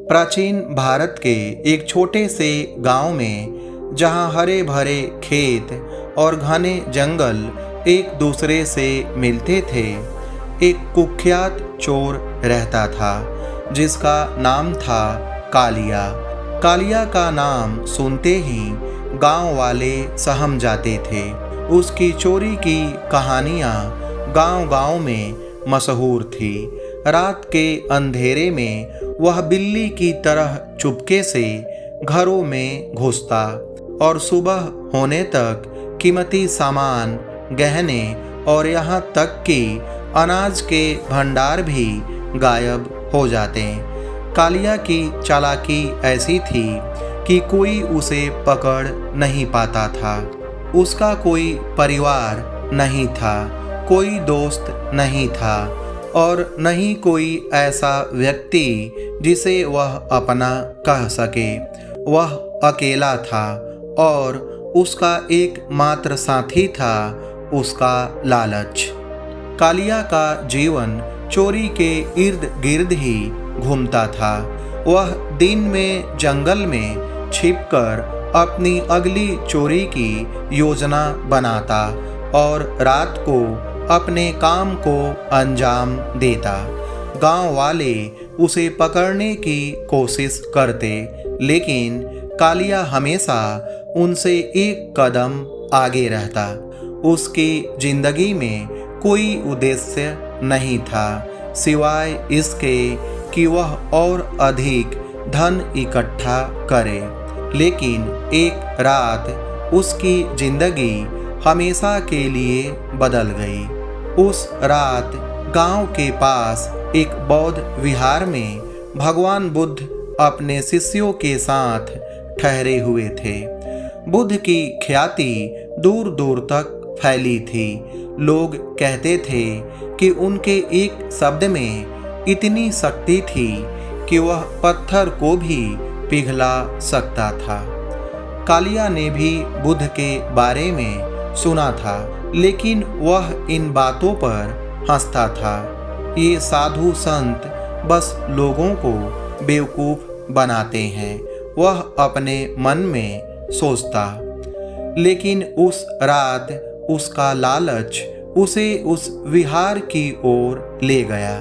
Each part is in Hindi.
प्राचीन भारत के एक छोटे से गांव में, जहां हरे भरे खेत और घने जंगल एक दूसरे से मिलते थे, एक कुख्यात चोर रहता था जिसका नाम था कालिया। कालिया का नाम सुनते ही गांव वाले सहम जाते थे। उसकी चोरी की कहानियां गांव-गांव में मशहूर थी। रात के अंधेरे में वह बिल्ली की तरह चुपके से घरों में घुसता और सुबह होने तक कीमती सामान, गहने और यहाँ तक कि अनाज के भंडार भी गायब हो जाते। कालिया की चालाकी ऐसी थी कि कोई उसे पकड़ नहीं पाता था। उसका कोई परिवार नहीं था, कोई दोस्त नहीं था और न ही कोई ऐसा व्यक्ति जिसे वह अपना कह सके। वह अकेला था और उसका एकमात्र साथी था उसका लालच। कालिया का जीवन चोरी के इर्द गिर्द ही घूमता था। वह दिन में जंगल में छिपकर अपनी अगली चोरी की योजना बनाता और रात को अपने काम को अंजाम देता। गांव वाले उसे पकड़ने की कोशिश करते, लेकिन कालिया हमेशा उनसे एक कदम आगे रहता। उसकी जिंदगी में कोई उद्देश्य नहीं था सिवाय इसके कि वह और अधिक धन इकट्ठा करे। लेकिन एक रात उसकी जिंदगी हमेशा के लिए बदल गई। उस रात गांव के पास एक बौद्ध विहार में भगवान बुद्ध अपने शिष्यों के साथ ठहरे हुए थे। बुद्ध की ख्याति दूर दूर तक फैली थी। लोग कहते थे कि उनके एक शब्द में इतनी शक्ति थी कि वह पत्थर को भी पिघला सकता था। कालिया ने भी बुद्ध के बारे में सुना था, लेकिन वह इन बातों पर हंसता था। ये साधु संत बस लोगों को बेवकूफ़ बनाते हैं, वह अपने मन में सोचता। लेकिन उस रात उसका लालच उसे उस विहार की ओर ले गया।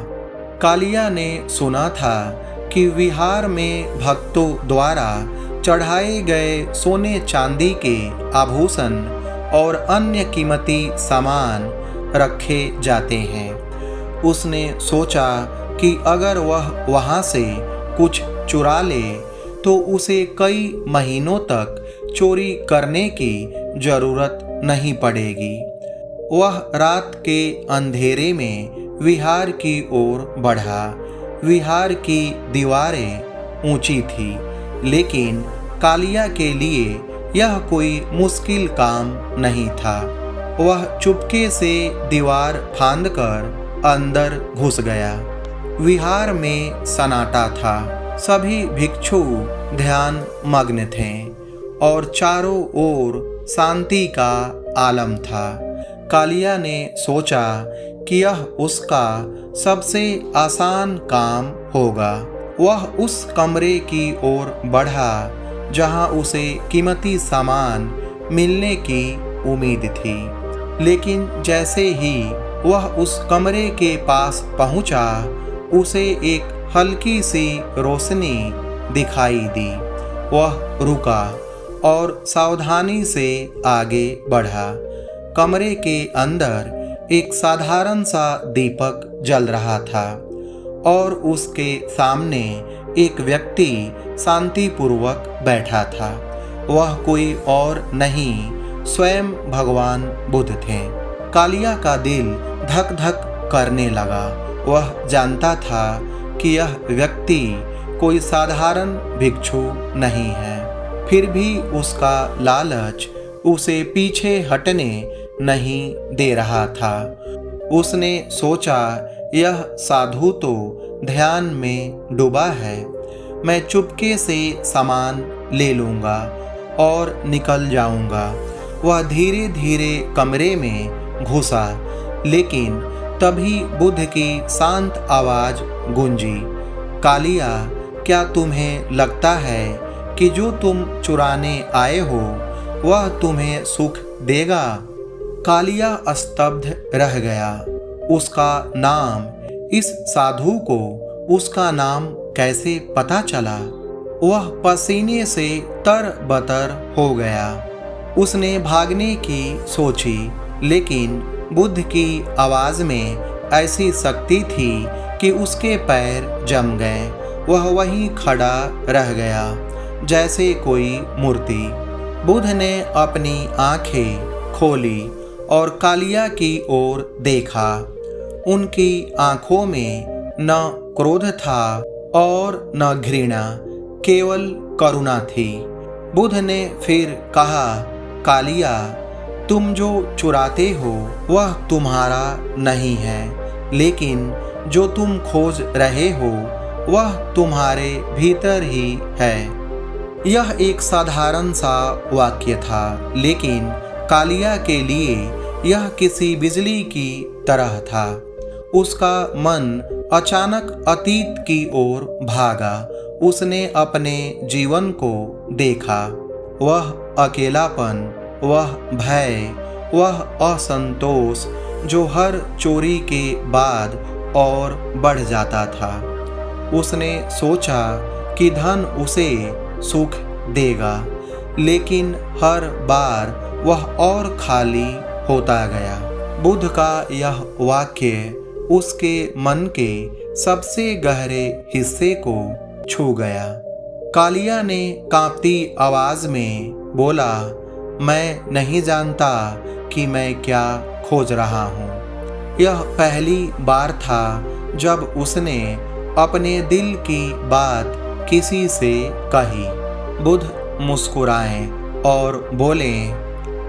कालिया ने सुना था कि विहार में भक्तों द्वारा चढ़ाए गए सोने चांदी के आभूषण और अन्य कीमती सामान रखे जाते हैं। उसने सोचा कि अगर वह वहाँ से कुछ चुरा ले तो उसे कई महीनों तक चोरी करने की ज़रूरत नहीं पड़ेगी। वह रात के अंधेरे में विहार की ओर बढ़ा। विहार की दीवारें ऊंची थी, लेकिन कालिया के लिए यह कोई मुश्किल काम नहीं था। वह चुपके से दीवार फांदकर अंदर घुस गया। विहार में सन्नाटा था। सभी भिक्षु ध्यान मग्न थे और चारों ओर शांति का आलम था। कालिया ने सोचा कि यह उसका सबसे आसान काम होगा। वह उस कमरे की ओर बढ़ा जहां उसे कीमती सामान मिलने की उम्मीद थी। लेकिन जैसे ही वह उस कमरे के पास पहुंचा, उसे एक हल्की सी रोशनी दिखाई दी। वह रुका और सावधानी से आगे बढ़ा। कमरे के अंदर एक साधारण सा दीपक जल रहा था और उसके सामने एक व्यक्ति शांतिपूर्वक बैठा था। वह कोई और नहीं, स्वयं भगवान बुद्ध थे। कालिया का दिल धक धक करने लगा। वह जानता था कि यह व्यक्ति कोई साधारण भिक्षु नहीं है, फिर भी उसका लालच उसे पीछे हटने नहीं दे रहा था। उसने सोचा, यह साधु तो ध्यान में डूबा है। मैं चुपके से सामान ले लूँगा और निकल जाऊँगा। वह धीरे धीरे कमरे में घुसा, लेकिन तभी बुद्ध की शांत आवाज़ गूंजी, कालिया क्या तुम्हें लगता है कि जो तुम चुराने आए हो वह तुम्हें सुख देगा? कालिया स्तब्ध रह गया। उसका नाम, इस साधु को उसका नाम कैसे पता चला? वह पसीने से तरबतर हो गया। उसने भागने की सोची, लेकिन बुद्ध की आवाज में ऐसी शक्ति थी कि उसके पैर जम गए। वह वहीं खड़ा रह गया जैसे कोई मूर्ति। बुद्ध ने अपनी आंखें खोली और कालिया की ओर देखा। उनकी आंखों में न क्रोध था और न घृणा, केवल करुणा थी। बुद्ध ने फिर कहा, कालिया, तुम जो चुराते हो वह तुम्हारा नहीं है, लेकिन जो तुम खोज रहे हो वह तुम्हारे भीतर ही है। यह एक साधारण सा वाक्य था, लेकिन कालिया के लिए यह किसी बिजली की तरह था। उसका मन अचानक अतीत की ओर भागा। उसने अपने जीवन को देखा। वह अकेलापन, वह भय, वह असंतोष जो हर चोरी के बाद और बढ़ जाता था। उसने सोचा कि धन उसे सुख देगा, लेकिन हर बार वह और खाली होता गया। बुद्ध का यह वाक्य उसके मन के सबसे गहरे हिस्से को छू गया। कालिया ने कांपती आवाज में बोला, मैं नहीं जानता कि मैं क्या खोज रहा हूँ। यह पहली बार था जब उसने अपने दिल की बात किसी से कही। बुद्ध मुस्कुराए और बोले,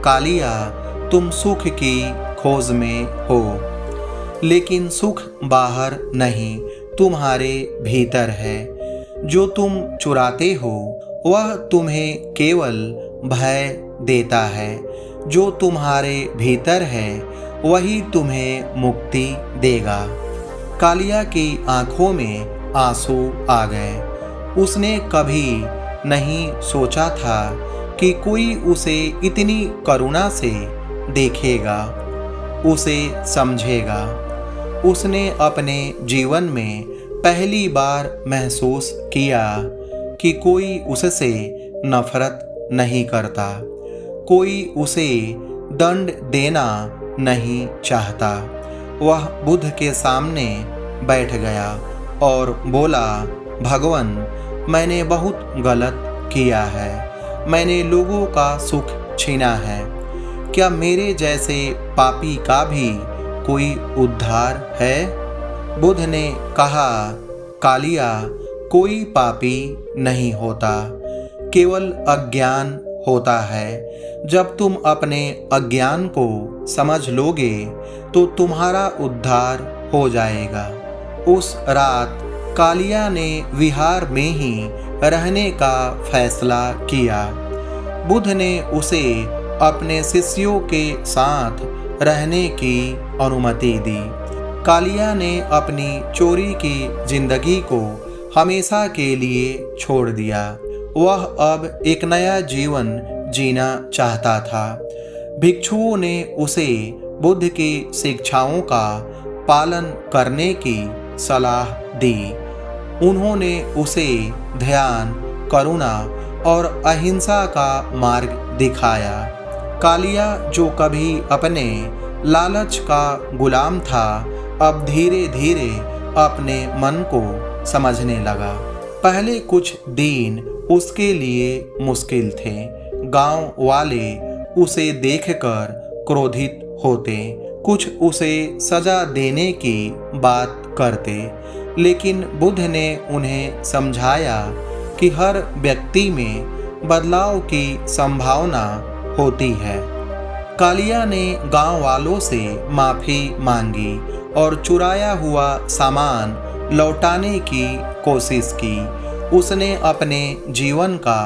कालिया, तुम सुख की खोज में हो, लेकिन सुख बाहर नहीं, तुम्हारे भीतर है। जो तुम चुराते हो वह तुम्हें केवल भय देता है। जो तुम्हारे भीतर है वही तुम्हें मुक्ति देगा। कालिया की आंखों में आंसू आ गए। उसने कभी नहीं सोचा था कि कोई उसे इतनी करुणा से देखेगा, उसे समझेगा। उसने अपने जीवन में पहली बार महसूस किया कि कोई उससे नफरत नहीं करता, कोई उसे दंड देना नहीं चाहता। वह बुद्ध के सामने बैठ गया और बोला, भगवान, मैंने बहुत गलत किया है। मैंने लोगों का सुख छीना है। क्या मेरे जैसे पापी का भी कोई उद्धार है? बुद्ध ने कहा, कालिया, कोई पापी नहीं होता, केवल अज्ञान होता है। जब तुम अपने अज्ञान को समझ लोगे तो तुम्हारा उद्धार हो जाएगा। उस रात कालिया ने विहार में ही रहने का फैसला किया। बुद्ध ने उसे अपने शिष्यों के साथ रहने की अनुमति दी। कालिया ने अपनी चोरी की जिंदगी को हमेशा के लिए छोड़ दिया। वह अब एक नया जीवन जीना चाहता था। भिक्षुओं ने उसे बुद्ध की शिक्षाओं का पालन करने की सलाह दी। उन्होंने उसे ध्यान, करुणा और अहिंसा का मार्ग दिखाया। कालिया, जो कभी अपने लालच का गुलाम था, अब धीरे धीरे अपने मन को समझने लगा। पहले कुछ दिन उसके लिए मुश्किल थे। गांव वाले उसे देखकर क्रोधित होते, कुछ उसे सजा देने की बात करते, लेकिन बुद्ध ने उन्हें समझाया कि हर व्यक्ति में बदलाव की संभावना होती है। कालिया ने गांव वालों से माफी मांगी और चुराया हुआ सामान लौटाने की कोशिश की। उसने अपने जीवन का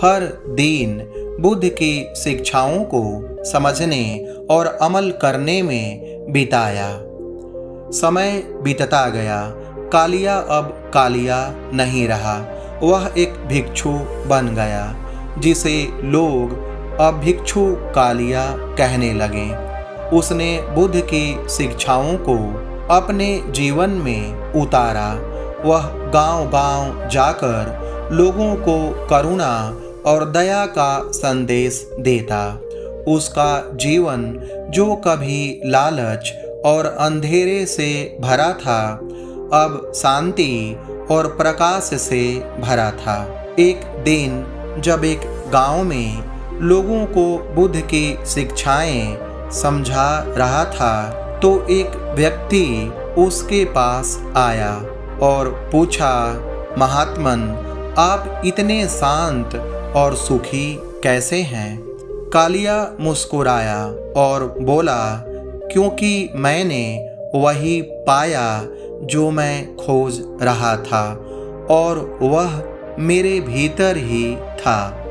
हर दिन बुद्ध की शिक्षाओं को समझने और अमल करने में बिताया। समय बीतता गया। कालिया अब कालिया नहीं रहा। वह एक भिक्षु बन गया, जिसे लोग अब भिक्षु कालिया कहने लगे। उसने बुद्ध की शिक्षाओं को अपने जीवन में उतारा। वह गांव-गांव जाकर लोगों को करुणा और दया का संदेश देता। उसका जीवन जो कभी लालच और अंधेरे से भरा था, अब शांति और प्रकाश से भरा था। एक दिन जब एक गांव में लोगों को बुद्ध की शिक्षाएं समझा रहा था, तो एक व्यक्ति उसके पास आया और पूछा, महात्मन, आप इतने शांत और सुखी कैसे हैं? कालिया मुस्कुराया और बोला, क्योंकि मैंने वही पाया जो मैं खोज रहा था, और वह मेरे भीतर ही था।